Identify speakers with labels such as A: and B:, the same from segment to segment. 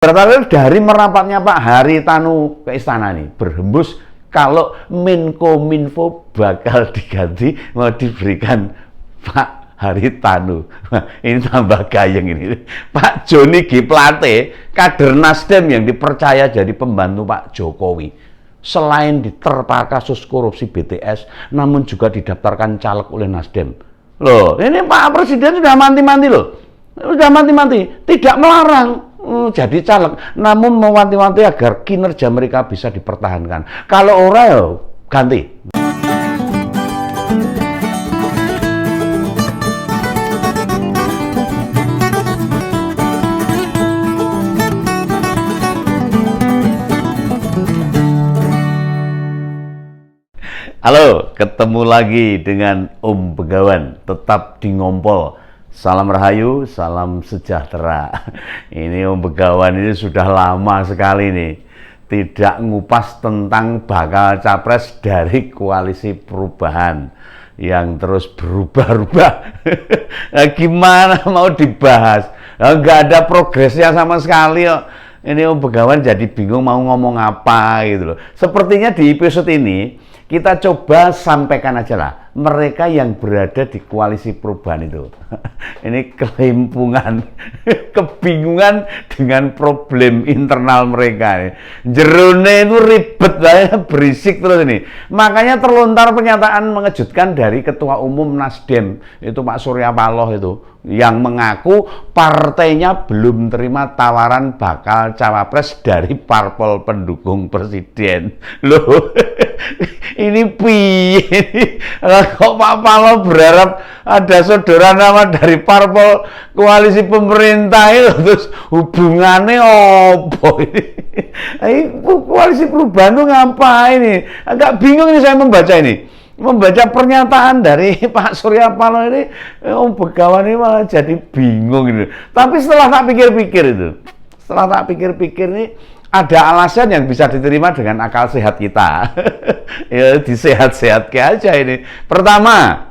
A: Berarti dari merapatnya Pak Haritanu ke istana nih berhembus kalau Menkominfo bakal diganti mau diberikan Pak Haritanu. Nah, ini tambah gayeng ini. Pak Joni G Plate, kader Nasdem yang dipercaya jadi pembantu Pak Jokowi. Selain diterpa kasus korupsi BTS, namun juga didaftarkan caleg oleh Nasdem. Loh, ini Pak Presiden sudah manti-manti loh. Sudah manti-manti, tidak melarang jadi caleg, namun mewanti-wanti agar kinerja mereka bisa dipertahankan. Kalau orang ya ganti. Halo, ketemu lagi dengan Om Begawan, tetap di Ngompol. Salam Rahayu, salam sejahtera. Ini Om Begawan ini sudah lama sekali nih tidak ngupas tentang bakal capres dari koalisi perubahan yang terus berubah-ubah. Nah, gimana mau dibahas? Nah, nggak ada progresnya sama sekali kok. Ini Om Begawan jadi bingung mau ngomong apa gitu loh. Sepertinya di episode ini kita coba sampaikan aja lah mereka yang berada di koalisi perubahan itu. Ini kelimpungan, kebingungan dengan problem internal mereka. Jerone itu ribet, berisik terus ini. Makanya terlontar pernyataan mengejutkan dari Ketua Umum Nasdem, itu Pak Surya Paloh itu, yang mengaku partainya belum terima tawaran bakal cawapres dari parpol pendukung presiden. Loh, ini piye? Kok Pak Paloh berharap ada saudara nama dari parpol koalisi pemerintah itu, terus hubungannya apa ini? Koalisi perubahan itu ngapain ini? Agak bingung ini saya membaca ini. Membaca pernyataan dari Pak Surya Paloh ini, Om Begawan ini malah jadi bingung gitu. Tapi setelah tak pikir-pikir ini ada alasan yang bisa diterima dengan akal sehat kita. Ya disehat-sehatkan aja ini. Pertama,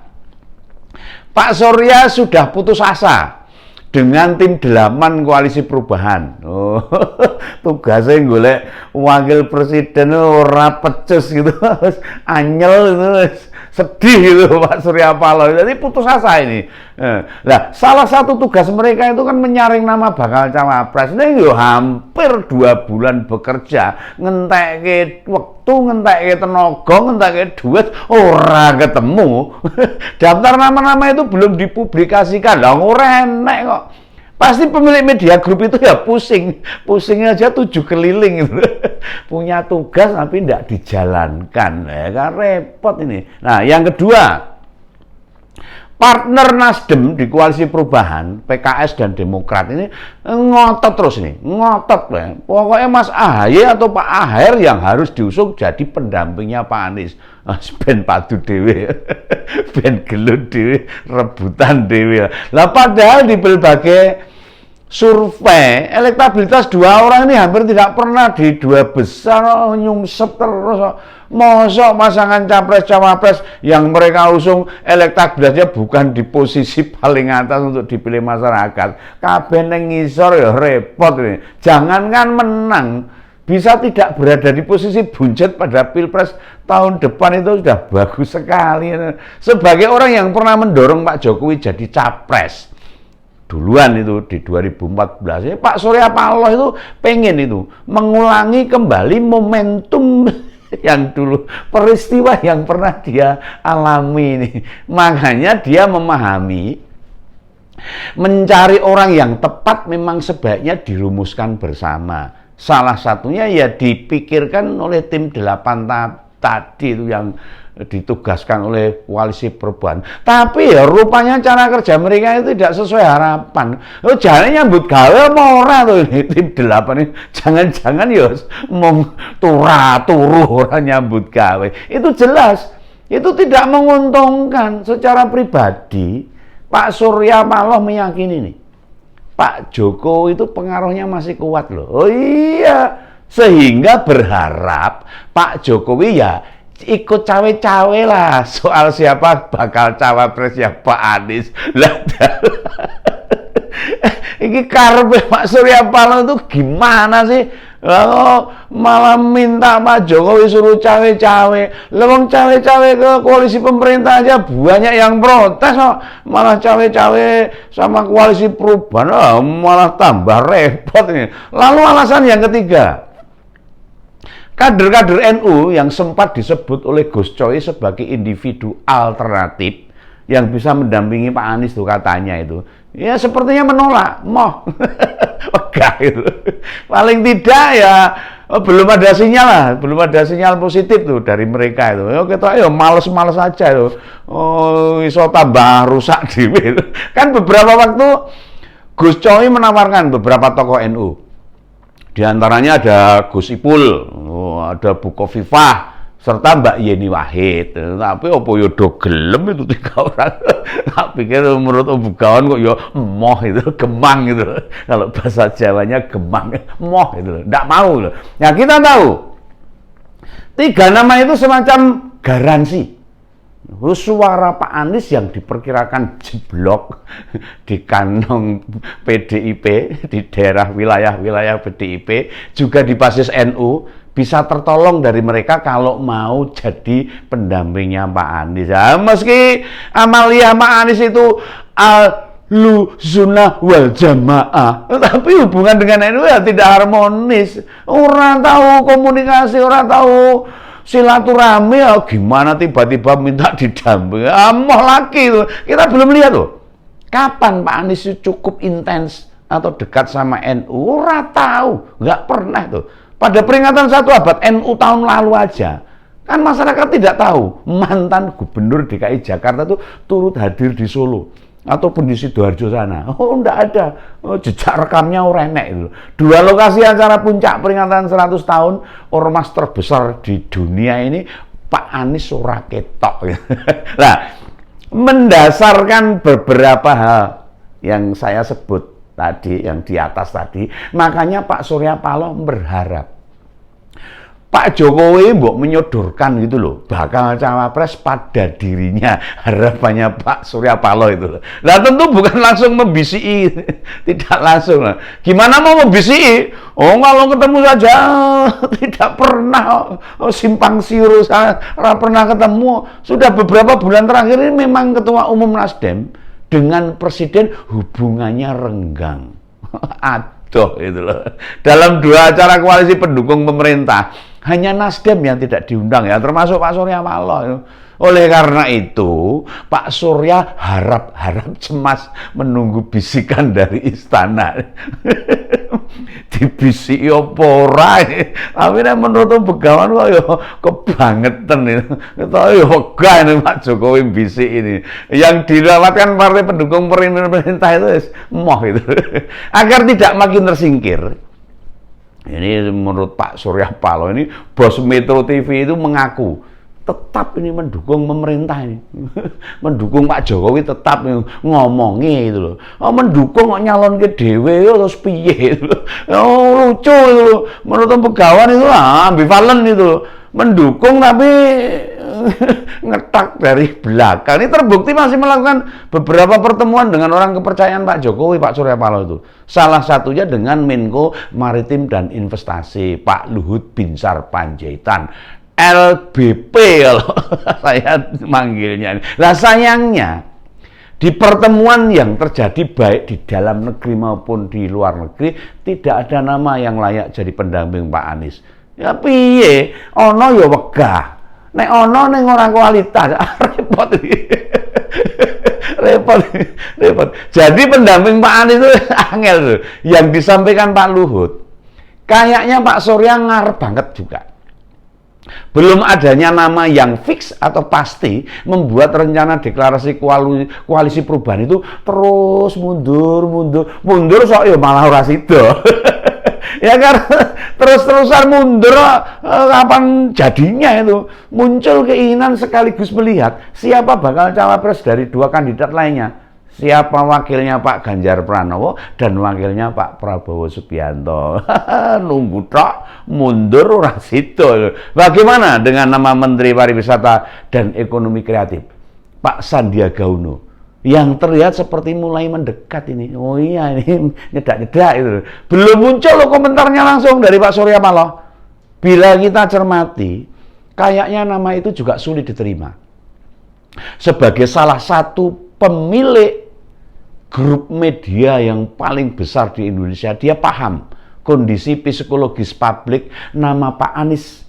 A: Pak Surya sudah putus asa dengan tim 8 koalisi perubahan. Oh, tugasnya golek wakil presiden ora pecus gitu, anyel gitu, sedih gitu Pak Surya Paloh. Jadi putus asa ini. Nah, salah satu tugas mereka itu kan menyaring nama bakal cawapres. Ini yo hampir 2 bulan bekerja, ngentekke waktu, ngentekke tenaga, ngentekke duit, ora ketemu. Daftar nama-nama itu belum dipublikasikan. Lah ora enek kok. Pasti pemilik media grup itu ya pusingnya aja 7 keliling gitu. Punya tugas tapi tidak dijalankan, ya kan repot ini. Nah, yang kedua, partner Nasdem di koalisi perubahan, PKS dan Demokrat ini ngotot terus nih, ngotot ya. Pokoknya Mas AHY atau Pak Aher yang harus diusung jadi pendampingnya Pak Anies. Ben padu dewe, ben gelut dewe, rebutan dewe. Lah padahal di berbagai survei elektabilitas dua orang ini hampir tidak pernah di 2 besar, nyungsep terus. Mosok pasangan capres-cawapres yang mereka usung elektabilitasnya bukan di posisi paling atas untuk dipilih masyarakat. Kabeh neng ngisor ya repot ini. Jangankan menang, bisa tidak berada di posisi buncit pada Pilpres tahun depan itu sudah bagus sekali. Sebagai orang yang pernah mendorong Pak Jokowi jadi capres duluan itu di 2014, ya, Pak Surya Paloh itu pengen itu mengulangi kembali momentum yang dulu, peristiwa yang pernah dia alami ini. Makanya dia memahami mencari orang yang tepat memang sebaiknya dirumuskan bersama. Salah satunya ya dipikirkan oleh tim 8 tadi itu yang ditugaskan oleh koalisi perubahan. Tapi ya rupanya cara kerja mereka itu tidak sesuai harapan. Oh, jangan nyambut gawe mau ora tuh ini tim 8 ini. Jangan-jangan ya mau turu orang nyambut gawe. Itu jelas. Itu tidak menguntungkan secara pribadi. Pak Surya Paloh meyakini nih, Pak Jokowi itu pengaruhnya masih kuat loh. Oh iya, sehingga berharap Pak Jokowi ya ikut cawe-cawe lah soal siapa bakal cawapres ya Pak Anies. Lah Iki karepe Pak Surya Paloh itu gimana sih? Malah minta Pak Jokowi suruh cawe-cawe. Lewong cawe-cawe ke koalisi pemerintah aja banyak yang protes kok. Malah cawe-cawe sama koalisi perubahan, malah tambah repot ini. Lalu alasan yang ketiga, kader-kader NU yang sempat disebut oleh Gus Coy sebagai individu alternatif yang bisa mendampingi Pak Anies tuh katanya itu, ya sepertinya menolak, moh, wegah itu. Paling tidak ya belum ada sinyal lah, belum ada sinyal positif tuh dari mereka itu. Ya kita ayo males-males aja itu. Oh, iso tambah rusak dhewe. Kan beberapa waktu Gus Coy menawarkan beberapa tokoh NU. Di antaranya ada Gus Ipul, ada Bu Khofifah, serta Mbak Yeni Wahid. Tapi opo yo do gelem itu 3 orang. Tak pikir menurut Om Bugawan kok yo emoh itu, gemang gitu. Kalau bahasa Jawanya gemang, emoh itu. Ndak mau loh. Nah, kita tahu 3 nama itu semacam garansi. Suara Pak Anies yang diperkirakan jeblok di kantong PDIP, di daerah wilayah-wilayah PDIP, juga di basis NU, bisa tertolong dari mereka kalau mau jadi pendampingnya Pak Anies. Ya, meski Amalia Pak Anies itu Ahlussunnah wal Jamaah, tapi hubungan dengan NU ya tidak harmonis. Orang tahu komunikasi, orang tahu silaturahmi, ya gimana tiba-tiba minta didampingi. Moh lagi tuh. Kita belum lihat loh. Kapan Pak Anies cukup intens atau dekat sama NU? Ora tahu, nggak pernah tuh. Pada peringatan 1 abad NU tahun lalu aja, kan masyarakat tidak tahu mantan gubernur DKI Jakarta tuh turut hadir di Solo ataupun di Sidoarjo sana. Oh, enggak ada. Oh, jejak rekamnya orang enek itu. 2 lokasi acara puncak peringatan 100 tahun ormas terbesar di dunia ini Pak Anies ora ketok. Nah, mendasarkan beberapa hal yang saya sebut tadi, yang di atas tadi, makanya Pak Surya Paloh berharap Pak Jokowi mbok menyodorkan gitu loh, bakal cawapres pada dirinya, harapannya Pak Surya Paloh itu loh. Nah tentu bukan langsung membisiki, tidak langsung lah. Gimana mau membisiki? Oh kalau ketemu saja, tidak pernah, simpang siur, saya pernah ketemu. Sudah beberapa bulan terakhir ini memang Ketua Umum Nasdem dengan Presiden hubungannya renggang. Aduh itu loh. Dalam 2 acara koalisi pendukung pemerintah, hanya Nasdem yang tidak diundang ya, termasuk Pak Surya Paloh. Oleh karena itu, Pak Surya harap-harap cemas menunggu bisikan dari istana. Dibisiki apa ora. Tapi menurut Begawan kok ya kebangetan itu. Kita ya wegah ini Pak Jokowi bisik ini. Yang dilewatkan partai pendukung pemerintah itu moh itu. Agar tidak makin tersingkir. Ini menurut Pak Surya Paloh ini, bos Metro TV itu mengaku tetap ini mendukung pemerintah ini. Mendukung Pak Jokowi tetap ngomongi itu loh. Oh, mendukung kok nyalon ke dhewe terus piye itu loh. Oh, lucu itu loh. Menurut Begawan itu ambivalen itu loh. Mendukung tapi ngetak dari belakang. Ini terbukti masih melakukan beberapa pertemuan dengan orang kepercayaan Pak Jokowi, Pak Surya Paloh itu. Salah satunya dengan Menko Maritim dan Investasi, Pak Luhut Binsar Panjaitan. LBP kalau saya manggilnya. Nah sayangnya di pertemuan yang terjadi baik di dalam negeri maupun di luar negeri tidak ada nama yang layak jadi pendamping Pak Anies. Ya piye, ono ya wegah. Nek ono ning ora kualitas, repot iki. repot. Jadi pendamping Pak Anies itu angel tuh. Yang disampaikan Pak Luhut, kayaknya Pak Surya ngarep banget juga. Belum adanya nama yang fix atau pasti membuat rencana deklarasi koalisi perubahan itu terus mundur sok ya malah ora sida. Ya kan terus-terusan mundur, kapan jadinya itu? Muncul keinginan sekaligus melihat siapa bakal cawapres dari 2 kandidat lainnya. Siapa wakilnya Pak Ganjar Pranowo dan wakilnya Pak Prabowo Subianto. Nunggu tok, mundur ora sida. Bagaimana dengan nama Menteri Pariwisata dan Ekonomi Kreatif Pak Sandiaga Uno? yang terlihat seperti mulai mendekat ini. Oh iya, ini nyedak-nyedak itu. Belum muncul loh komentarnya langsung dari Pak Surya Paloh. Bila kita cermati, kayaknya nama itu juga sulit diterima. Sebagai salah satu pemilik grup media yang paling besar di Indonesia, dia paham kondisi psikologis publik. Nama Pak Anies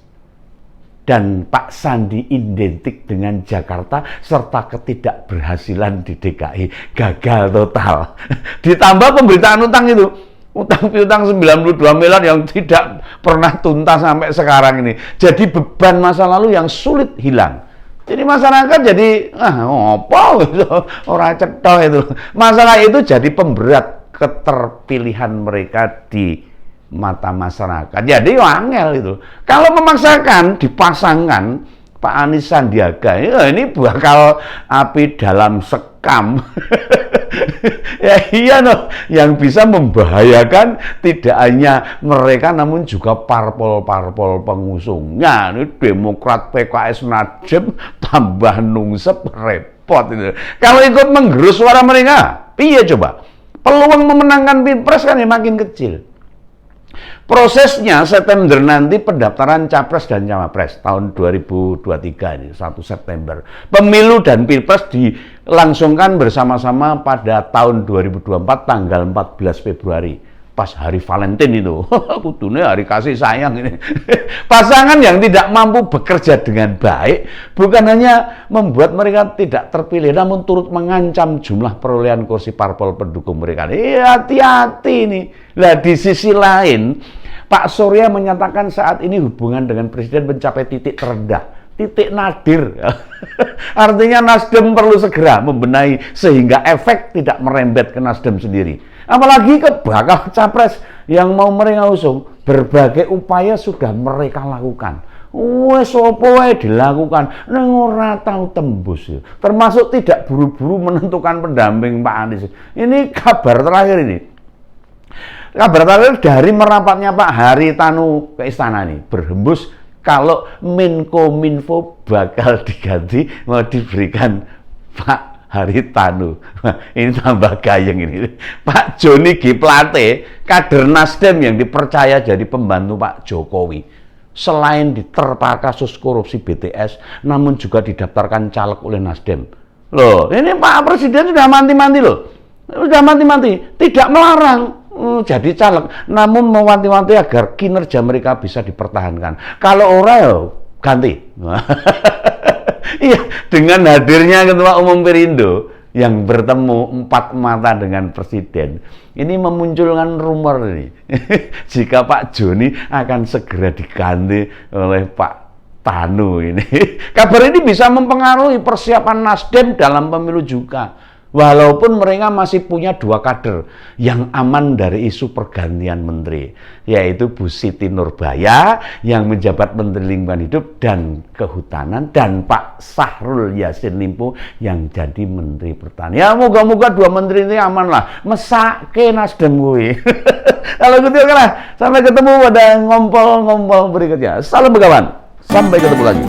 A: dan Pak Sandi identik dengan Jakarta serta ketidakberhasilan di DKI, gagal total. Ditambah pemberitaan utang itu, utang piutang 92 miliar yang tidak pernah tuntas sampai sekarang ini. Jadi beban masa lalu yang sulit hilang. Jadi masyarakat jadi apa gitu, orang cetha itu. Masalah itu jadi pemberat keterpilihan mereka di mata masyarakat. Jadi angel itu. Kalau memaksakan dipasangkan Pak Anies Sandiaga, ini bakal api dalam sekam. Ya iya no, yang bisa membahayakan tidak hanya mereka namun juga parpol-parpol pengusungnya. Ini Demokrat, PKS, Nasdem tambah nungsep repot itu. Kalau ikut menggerus suara mereka, iya coba. Peluang memenangkan Pilpres kan makin kecil. Prosesnya September nanti pendaftaran Capres dan Cawapres tahun 2023 ini 1 September. Pemilu dan Pilpres dilangsungkan bersama-sama pada tahun 2024 tanggal 14 Februari. Pas hari Valentine itu. Kudune hari kasih sayang ini. Pasangan yang tidak mampu bekerja dengan baik bukan hanya membuat mereka tidak terpilih namun turut mengancam jumlah perolehan kursi parpol pendukung mereka. Hati-hati nih. Lah di sisi lain Pak Surya menyatakan saat ini hubungan dengan Presiden mencapai titik terendah, titik nadir. Artinya Nasdem perlu segera membenahi sehingga efek tidak merembet ke Nasdem sendiri. Apalagi ke bakal Capres yang mau mereka usung, berbagai upaya sudah mereka lakukan. Wes opo wae dilakukan, nang ora tau tembus. Termasuk tidak buru-buru menentukan pendamping Pak Anies. Ini kabar terakhir ini. Kabar terakhir dari merapatnya Pak Haritanu ke istana nih, berhembus kalau Menkominfo bakal diganti, mau diberikan Pak Haritanu. Ini tambah gayeng ini. Pak Joni G. Plate, kader Nasdem yang dipercaya jadi pembantu Pak Jokowi. Selain diterpa kasus korupsi BTS, namun juga didaftarkan caleg oleh Nasdem. Loh, ini Pak Presiden sudah manti-manti loh. Sudah manti-manti, tidak melarang jadi caleg, namun mewanti-wanti agar kinerja mereka bisa dipertahankan. Kalau orang ganti. Iya, dengan hadirnya Ketua Umum Perindo yang bertemu 4 mata dengan Presiden, ini memunculkan rumor ini. Jika Pak Joni akan segera diganti oleh Pak Tanu ini. Kabar ini bisa mempengaruhi persiapan Nasdem dalam pemilu juga. Walaupun mereka masih punya 2 kader yang aman dari isu pergantian menteri, yaitu Bu Siti Nurbaya yang menjabat Menteri Lingkungan Hidup dan Kehutanan dan Pak Syahrul Yassin Limpo yang jadi Menteri Pertanian. Ya moga-moga 2 menteri ini aman lah. Mesake Nasdem gue. Kalau gitu kan, sampai ketemu pada ngompol-ngompol berikutnya. Salam begawan. Sampai ketemu lagi.